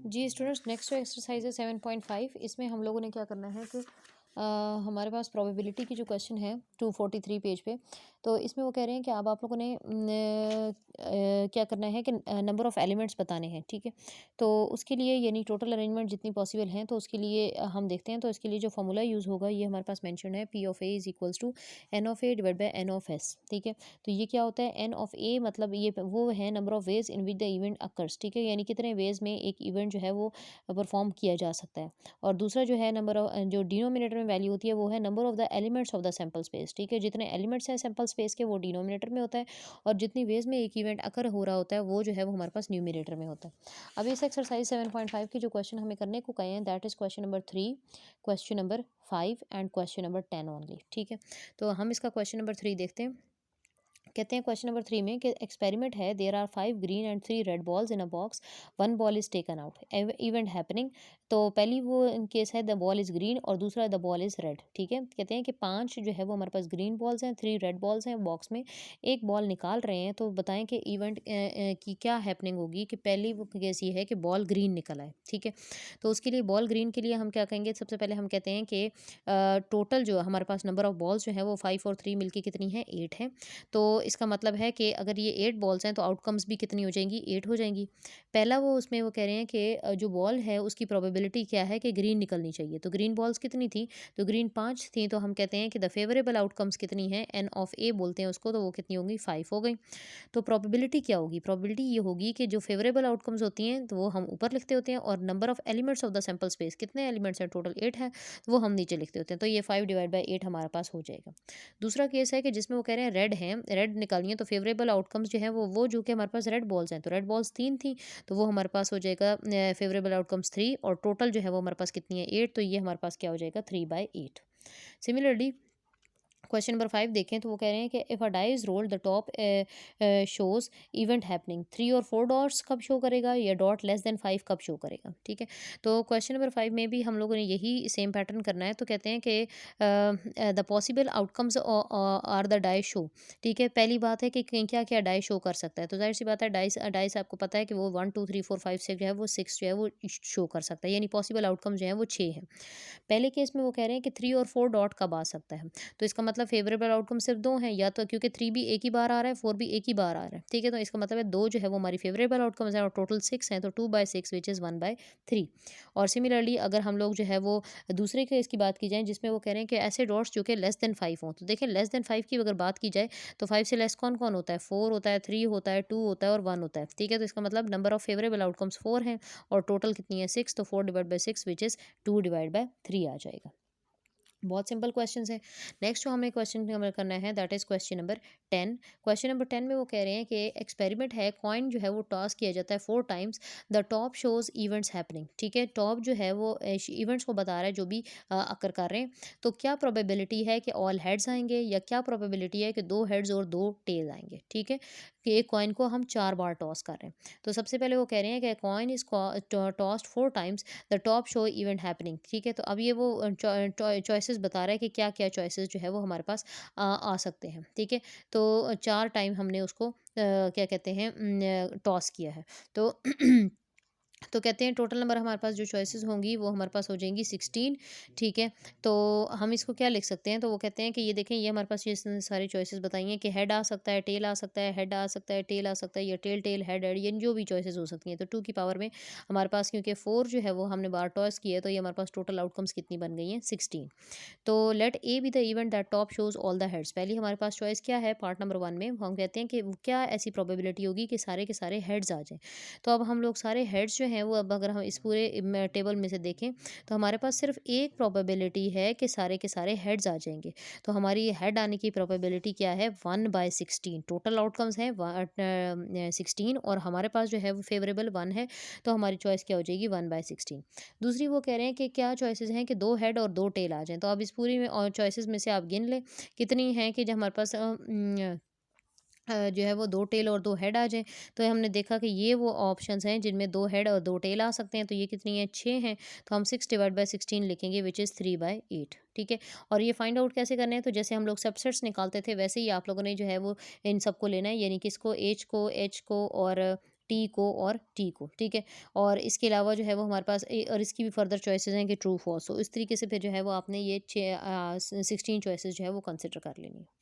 जी students, next जो exercise है 7.5, इसमें हम लोगों ने क्या करना है कि हमारे पास प्रोबेबिलिटी की जो क्वेश्चन है 243 पेज पे। तो इसमें वो कह रहे हैं कि अब आप लोगों ने क्या करना है कि नंबर ऑफ एलिमेंट्स बताने हैं, ठीक है। तो उसके लिए यानी टोटल अरेंजमेंट जितनी पॉसिबल हैं, तो उसके लिए हम देखते हैं। तो इसके लिए जो फॉर्मूला यूज़ होगा ये हमारे पास मेंशन है, P of A is equals to N of A divide by N of S, ठीक है। तो ये क्या होता है, एन ऑफ ए मतलब ये वो है number of ways in which the event occurs, ठीक है। यानी कितने वेज में एक इवेंट जो है वो परफॉर्म किया जा सकता है। और दूसरा जो है नंबर ऑफ, जो डिनोमिनेटर में वैल्यू होती है वो है number of the elements of the sample space, ठीक है। जितने एलिमेंट्स हैं सैंपल स्पेस के वो डिनोमिनेटर में होता है, और जितनी वेज में एक इवेंट अकर हो रहा होता है वो जो है वो हमारे पास न्यूमिनेटर में होता है। अब इस एक्सरसाइज 7.5 की जो क्वेश्चन हमें करने को कहे हैं, that is question number 3, question number 5 and question number 10 only, ठीक है। तो हम इसका क्वेश्चन नंबर 3 देखते हैं। कहते हैं क्वेश्चन नंबर 3 में कि एक्सपेरिमेंट है, there are 5 green and 3 red balls in a box, one ball is taken out, event happening. तो पहली वो केस है द बॉल इज ग्रीन और दूसरा द बॉल इज रेड, ठीक है। कहते हैं कि 5 जो है वो हमारे पास ग्रीन बॉल्स हैं, 3 रेड बॉल्स हैं बॉक्स में, एक बॉल निकाल रहे हैं। तो बताएं कि इवेंट की क्या हैपनिंग होगी। कि पहली वो केस ये है कि बॉल ग्रीन निकल आए, ठीक है। तो उसके लिए बॉल ग्रीन के लिए हम क्या कहेंगे, सबसे पहले हम कहते हैं कि टोटल जो हमारे पास नंबर ऑफ बॉल्स जो है वो 5 और 3 मिलके कितनी है, 8 है। तो इसका मतलब है कि अगर ये 8 बॉल्स हैं तो आउटकम्स भी कितनी हो जाएंगी, 8 हो जाएंगी। पहला वो उसमें वो कह रहे हैं कि जो बॉल है उसकी प्रोबेबिलिटी क्या है कि ग्रीन निकलनी चाहिए। तो ग्रीन बॉल्स कितनी थी, तो ग्रीन 5 थी। तो हम कहते हैं कि द फेवरेबल आउटकम्स कितनी है, एन ऑफ ए बोलते हैं उसको, तो वो कितनी होगी, 5 हो गई। तो प्रोबेबिलिटी क्या होगी, प्रोबेबिलिटी ये होगी कि जो फेवरेबल आउटकम्स होती हैं तो वो हम ऊपर लिखते होते हैं, और number of elements of the sample space, कितने एलिमेंट्स हैं, टोटल 8 है, तो वो हम नीचे लिखते होते हैं। तो ये 5 डिवाइड बाई 8 हमारे पास हो जाएगा। दूसरा केस है कि जिसमें वो कह रहे हैं रेड है, रेड निकालनी है। तो फेवरेबल आउटकम्स जो है वो जो कि हमारे पास रेड बॉल्स हैं, तो रेड बॉल्स 3 थी, तो वो हमारे पास हो जाएगा फेवरेबल आउटकम्स 3, और टोटल जो है वो हमारे पास कितनी है, 8। तो ये हमारे पास क्या हो जाएगा, 3/8। सिमिलरली क्वेश्चन नंबर 5 देखें, तो वो कह रहे हैं कि if a die is rolled the top shows event happening, 3 और 4 डॉट्स कब शो करेगा, या डॉट लेस देन 5 कब शो करेगा, ठीक है। तो क्वेश्चन नंबर 5 में भी हम लोगों ने यही सेम पैटर्न करना है। तो कहते हैं कि the possible outcomes are the die show, ठीक है। पहली बात है कि क्या क्या डाई शो कर सकता है। तो जाहिर सी बात है, डाइस आपको पता है कि वो 1 2 3 4 5 6 जो है वो 6 जो है वो शो कर सकता है, यानी पॉसिबल आउटकम जो है वो 6 है। पहले केस में वो कह रहे हैं कि 3 और 4 डॉट कब आ सकता है। तो इसका मतलब फेवरेबल आउटकम सिर्फ 2 हैं, या तो क्योंकि 3 भी एक ही बार आ रहा है, 4 भी एक ही बार आ रहा है, ठीक है। तो इसका मतलब है 2 जो है वो हमारी फेवरेबल आउटकम्स हैं, और टोटल 6 हैं, तो 2/6 विच इज़ 1/3। और सिमिलरली अगर हम लोग जो है वो दूसरे केस की बात की जाए, जिसमें वो कह रहे हैं कि ऐसे डॉट्स जो कि लेस देन 5 हों। तो देखिए, लेस देन 5 की अगर बात की जाए तो 5 से लेस कौन कौन होता है, 4 होता है, 3 होता है, 2 होता है और 1 होता है, ठीक है। तो इसका मतलब नंबर ऑफ फेवरेबल आउटकम्स 4 हैं, और टोटल कितनी है, 6। तो 4/6 विच इज़ 2/3 आ जाएगा। बहुत सिंपल क्वेश्चंस है। नेक्स्ट जो हमें क्वेश्चन हमें करना है, that is question number 10। Question number 10 में वो कह रहे हैं कि एक्सपेरिमेंट है, कॉइन जो है वो टॉस किया जाता है 4 times, the top shows events happening, ठीक है। टॉप जो है वो इवेंट्स को बता रहा है जो भी अकर कर रहे हैं। तो क्या प्रोबेबिलिटी है कि ऑल हेड्स आएंगे, या क्या प्रोबेबिलिटी है कि 2 हेड्स और 2 टेल आएंगे, ठीक है। कि एक कॉइन को हम 4 बार टॉस कर रहे हैं। तो सबसे पहले वो कह रहे हैं कि coin is tossed 4 times, the top show event happening, ठीक है। तो अब ये वो चॉइसेस बता रहा है कि क्या क्या चॉइसेस जो है वो हमारे पास आ सकते हैं, ठीक है। तो 4 टाइम हमने उसको क्या कहते हैं, टॉस किया है। तो तो कहते हैं टोटल नंबर हमारे पास जो चॉइसेस होंगी वो हमारे पास हो जाएंगी 16, ठीक है। तो हम इसको क्या लिख सकते हैं, तो वो कहते हैं कि ये देखें, ये हमारे पास ये सारी चॉइसेस बताई हैं कि हेड आ सकता है, टेल आ सकता है, हेड आ सकता है, टेल आ सकता है, या टेल टेल हेड हेड, ये जो भी चॉइसेस हो सकती हैं। तो 2 की पावर में हमारे पास, क्योंकि 4 जो है वो हमने बार टॉस किया है, तो ये हमारे पास टोटल आउटकम्स कितनी बन गई हैं, 16। तो let A be the event that top shows all the heads. पहली हमारे पास चॉइस क्या है, पार्ट नंबर 1 में हम कहते हैं कि क्या ऐसी प्रोबेबिलिटी होगी कि सारे के सारे हेड्स आ जाएं। तो अब हम लोग सारे हेड्स जो हैं वो, अब अगर हम इस पूरे टेबल में से देखें, तो हमारे पास सिर्फ एक प्रोबेबिलिटी है कि सारे के सारे हेड्स आ जाएंगे। तो हमारी हेड आने की प्रोबेबिलिटी क्या है, 1/16। टोटल आउटकम्स हैं 16, और हमारे पास जो है वो फेवरेबल 1 है। तो हमारी चॉइस क्या हो जाएगी, 1/16। दूसरी वो कह रहे हैं कि क्या चॉइसेस हैं कि 2 हेड और 2 टेल आ जाएं। तो अब इस पूरी में और चॉइसेस में से आप गिन लें कितनी हैं कि जो हमारे पास जो है वो 2 टेल और 2 हेड आ जाएँ। तो हमने देखा कि ये वो ऑप्शंस हैं जिनमें 2 हेड और 2 टेल आ सकते हैं। तो ये कितनी है, 6 हैं। तो हम 6/16 लिखेंगे विच इज़ 3/8, ठीक है। और ये फाइंड आउट कैसे करना है, तो जैसे हम लोग सबसेट्स निकालते थे वैसे ही आप लोगों ने जो है वो इन सबको लेना है, यानी कि इसको एच को, एच को और टी को और टी को, ठीक है। और इसके अलावा जो है वो हमारे पास और इसकी भी फर्दर चॉइसेस हैं कि ट्रू फॉल्स। तो इस तरीके से फिर जो है वो आपने ये 16 चॉइसेस जो है वो कंसिडर कर लेनी है।